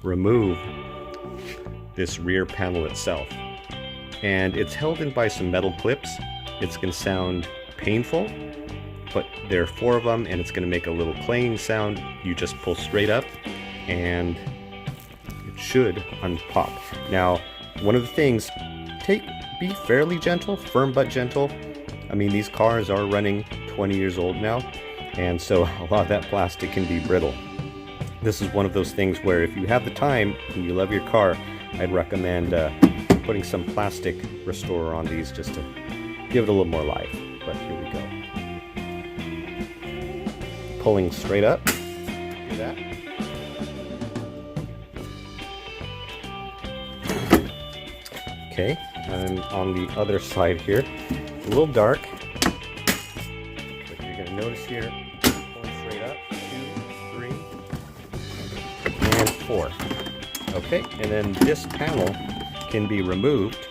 remove this rear panel itself. And it's held in by some metal clips. It's going to sound painful, but there are 4 of them and it's going to make a little clanging sound. You just pull straight up and it should unpop. Now, one of the things, be fairly gentle, firm but gentle. I mean, these cars are running 20 years old now, and so a lot of that plastic can be brittle. This is one of those things where if you have the time and you love your car, I'd recommend putting some plastic restorer on these just to give it a little more life. But here we go. Pulling straight up. Hear that? Okay, and on the other side here, a little dark, but you're going to notice here, pulling straight up, 2, 3, and 4. Okay, and then this panel can be removed